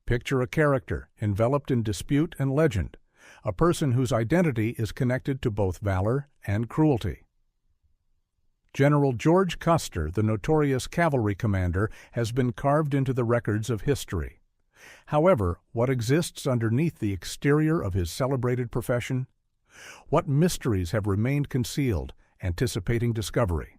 Picture a character enveloped in dispute and legend, a person whose identity is connected to both valor and cruelty. General George Custer, the notorious cavalry commander, has been carved into the records of history. However, what exists underneath the exterior of his celebrated profession? What mysteries have remained concealed, anticipating discovery?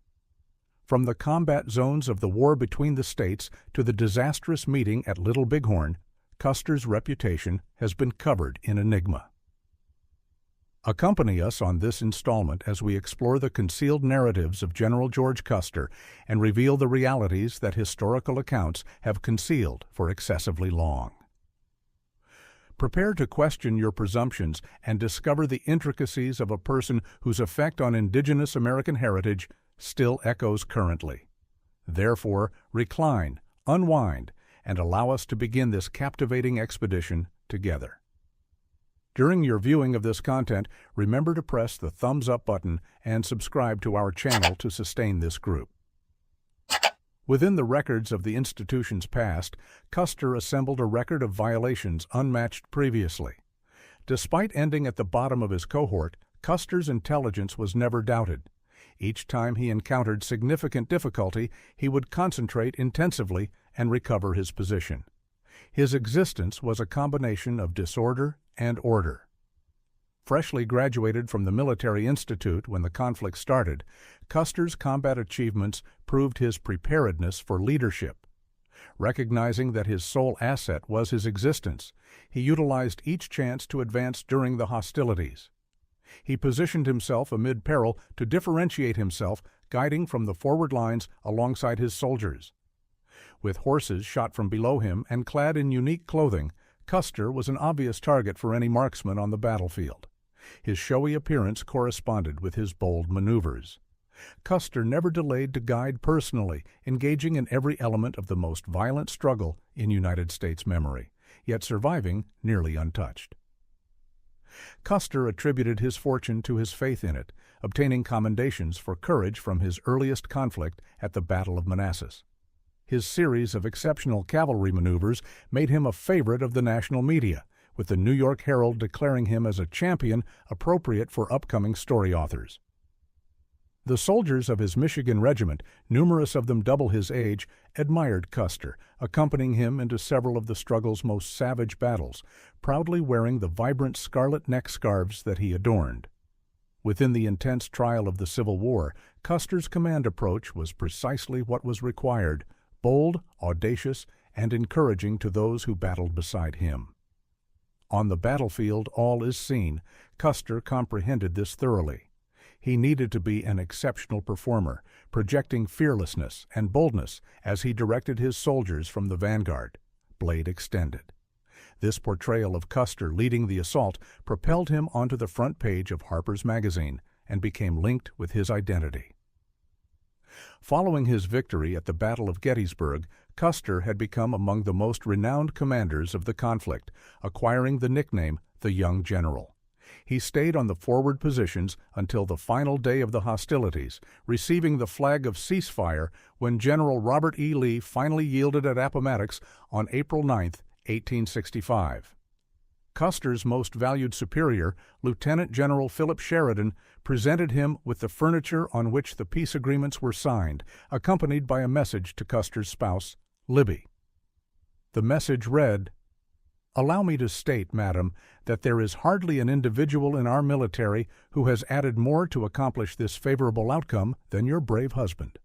From the combat zones of the war between the states to the disastrous meeting at Little Bighorn, Custer's reputation has been covered in enigma. Accompany us on this installment as we explore the concealed narratives of General George Custer and reveal the realities that historical accounts have concealed for excessively long. Prepare to question your presumptions and discover the intricacies of a person whose effect on Indigenous American heritage still echoes currently. Therefore, recline, unwind, and allow us to begin this captivating expedition together. During your viewing of this content, remember to press the thumbs up button and subscribe to our channel to sustain this group. Within the records of the institution's past, Custer assembled a record of violations unmatched previously. Despite ending at the bottom of his cohort, Custer's intelligence was never doubted. Each time he encountered significant difficulty, he would concentrate intensively and recover his position. His existence was a combination of disorder and order. Freshly graduated from the Military Institute when the conflict started, Custer's combat achievements proved his preparedness for leadership. Recognizing that his sole asset was his existence, he utilized each chance to advance during the hostilities. He positioned himself amid peril to differentiate himself, guiding from the forward lines alongside his soldiers. With horses shot from below him and clad in unique clothing, Custer was an obvious target for any marksman on the battlefield. His showy appearance corresponded with his bold maneuvers. Custer never delayed to guide personally, engaging in every element of the most violent struggle in United States memory, yet surviving nearly untouched. Custer attributed his fortune to his faith in it, obtaining commendations for courage from his earliest conflict at the Battle of Manassas. His series of exceptional cavalry maneuvers made him a favorite of the national media, with the New York Herald declaring him as a champion appropriate for upcoming story authors. The soldiers of his Michigan regiment, numerous of them double his age, admired Custer, accompanying him into several of the struggle's most savage battles, proudly wearing the vibrant scarlet neck scarves that he adorned. Within the intense trial of the Civil War, Custer's command approach was precisely what was required: bold, audacious, and encouraging to those who battled beside him. On the battlefield, all is seen. Custer comprehended this thoroughly. He needed to be an exceptional performer, projecting fearlessness and boldness as he directed his soldiers from the vanguard, blade extended. This portrayal of Custer leading the assault propelled him onto the front page of Harper's Magazine and became linked with his identity. Following his victory at the Battle of Gettysburg, Custer had become among the most renowned commanders of the conflict, acquiring the nickname the Young General. He stayed on the forward positions until the final day of the hostilities, receiving the flag of ceasefire when General Robert E. Lee finally yielded at Appomattox on April 9, 1865. Custer's most valued superior, Lieutenant General Philip Sheridan, presented him with the furniture on which the peace agreements were signed, accompanied by a message to Custer's spouse, Libby. The message read, "Allow me to state, madam, that there is hardly an individual in our military who has added more to accomplish this favorable outcome than your brave husband."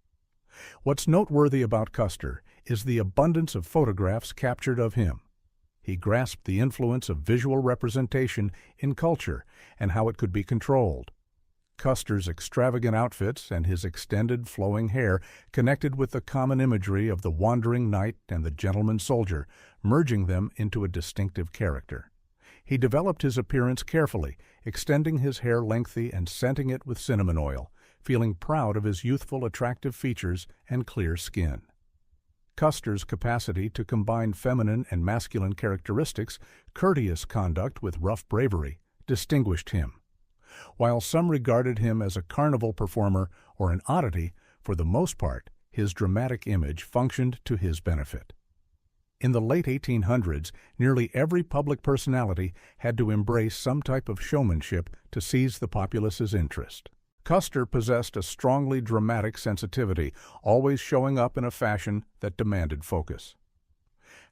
What's noteworthy about Custer is the abundance of photographs captured of him. He grasped the influence of visual representation in culture and how it could be controlled. Custer's extravagant outfits and his extended flowing hair connected with the common imagery of the wandering knight and the gentleman soldier, merging them into a distinctive character. He developed his appearance carefully, extending his hair lengthy and scenting it with cinnamon oil, feeling proud of his youthful, attractive features and clear skin. Custer's capacity to combine feminine and masculine characteristics, courteous conduct with rough bravery, distinguished him. While some regarded him as a carnival performer or an oddity, for the most part, his dramatic image functioned to his benefit. In the late 1800s, nearly every public personality had to embrace some type of showmanship to seize the populace's interest. Custer possessed a strongly dramatic sensitivity, always showing up in a fashion that demanded focus.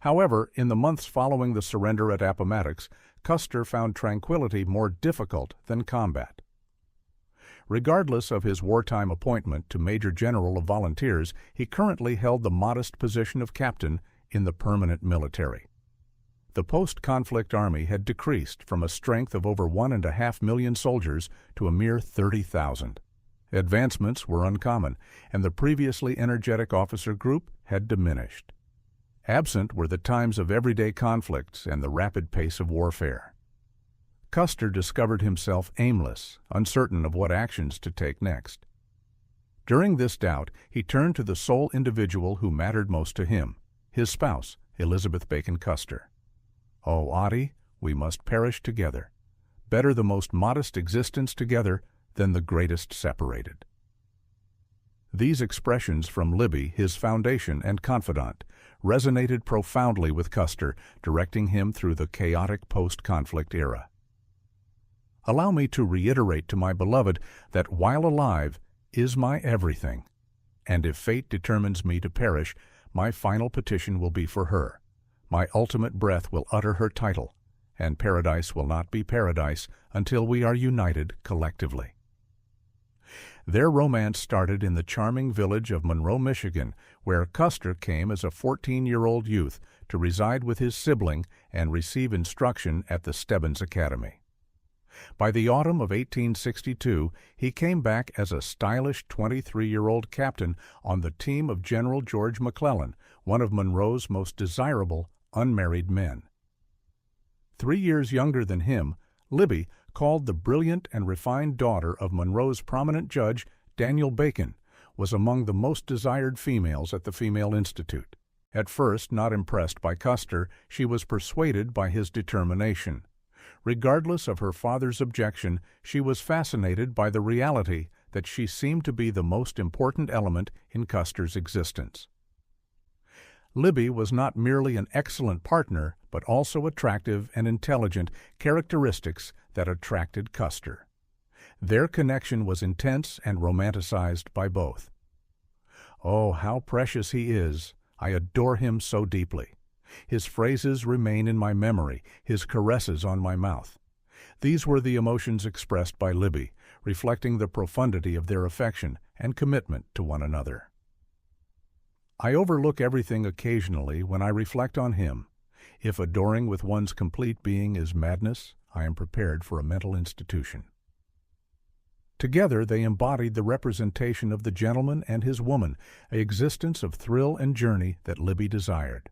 However, in the months following the surrender at Appomattox, Custer found tranquility more difficult than combat. Regardless of his wartime appointment to Major General of Volunteers, he currently held the modest position of captain in the permanent military. The post-conflict army had decreased from a strength of over 1.5 million soldiers to a mere 30,000. Advancements were uncommon, and the previously energetic officer group had diminished. Absent were the times of everyday conflicts and the rapid pace of warfare. Custer discovered himself aimless, uncertain of what actions to take next. During this doubt, he turned to the sole individual who mattered most to him, his spouse, Elizabeth Bacon Custer. "Oh, Ottie, we must perish together. Better the most modest existence together than the greatest separated." These expressions from Libby, his foundation and confidant, resonated profoundly with Custer, directing him through the chaotic post-conflict era. "Allow me to reiterate to my beloved that while alive is my everything, and if fate determines me to perish, my final petition will be for her. My ultimate breath will utter her title, and paradise will not be paradise until we are united collectively." Their romance started in the charming village of Monroe, Michigan, where Custer came as a 14-year-old youth to reside with his sibling and receive instruction at the Stebbins Academy. By the autumn of 1862, he came back as a stylish 23-year-old captain on the team of General George McClellan, one of Monroe's most desirable unmarried men. 3 years younger than him, Libby, called the brilliant and refined daughter of Monroe's prominent judge, Daniel Bacon, was among the most desired females at the Female Institute. At first not impressed by Custer, she was persuaded by his determination. Regardless of her father's objection, she was fascinated by the reality that she seemed to be the most important element in Custer's existence. Libby was not merely an excellent partner, but also attractive and intelligent, characteristics that attracted Custer. Their connection was intense and romanticized by both. "Oh, how precious he is! I adore him so deeply. His phrases remain in my memory, his caresses on my mouth." These were the emotions expressed by Libby, reflecting the profundity of their affection and commitment to one another. "I overlook everything occasionally when I reflect on him. If adoring with one's complete being is madness, I am prepared for a mental institution." Together they embodied the representation of the gentleman and his woman, an existence of thrill and journey that Libby desired.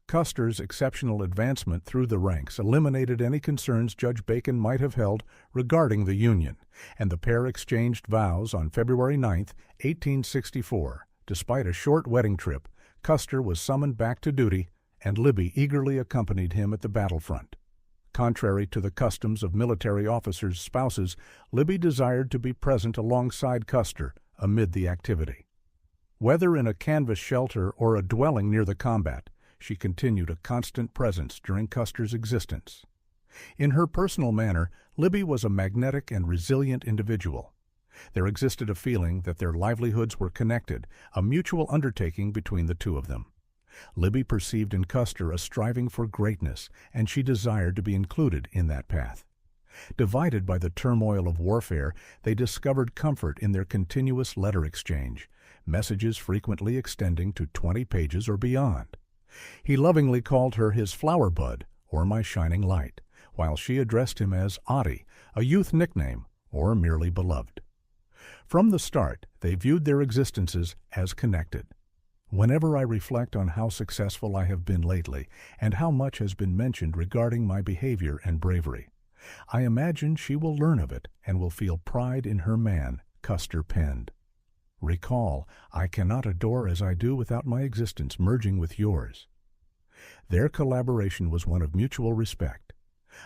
Custer's exceptional advancement through the ranks eliminated any concerns Judge Bacon might have held regarding the Union, and the pair exchanged vows on February 9, 1864. Despite a short wedding trip, Custer was summoned back to duty, and Libby eagerly accompanied him at the battlefront. Contrary to the customs of military officers' spouses, Libby desired to be present alongside Custer amid the activity. Whether in a canvas shelter or a dwelling near the combat, she continued a constant presence during Custer's existence. In her personal manner, Libby was a magnetic and resilient individual. There existed a feeling that their livelihoods were connected, a mutual undertaking between the two of them. Libby perceived in Custer a striving for greatness, and she desired to be included in that path. Divided by the turmoil of warfare, they discovered comfort in their continuous letter exchange, messages frequently extending to 20 pages or beyond. He lovingly called her his flower bud, or my shining light, while she addressed him as Ottie, a youth nickname, or merely beloved. From the start, they viewed their existences as connected. Whenever I reflect on how successful I have been lately, and how much has been mentioned regarding my behavior and bravery, I imagine she will learn of it and will feel pride in her man, Custer penned. Recall, I cannot adore as I do without my existence merging with yours. Their collaboration was one of mutual respect.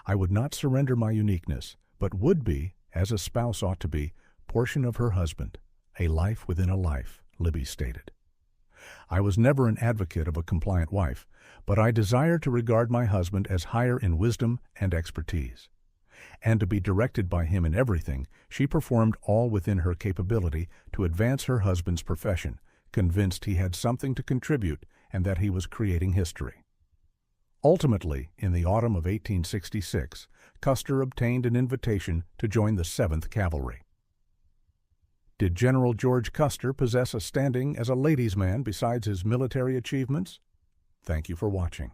I would not surrender my uniqueness, but would be, as a spouse ought to be, portion of her husband, a life within a life, Libby stated. I was never an advocate of a compliant wife, but I desire to regard my husband as higher in wisdom and expertise. And to be directed by him in everything, she performed all within her capability to advance her husband's profession, convinced he had something to contribute and that he was creating history. Ultimately, in the autumn of 1866, Custer obtained an invitation to join the 7th Cavalry. Did General George Custer possess a standing as a ladies' man besides his military achievements? Thank you for watching.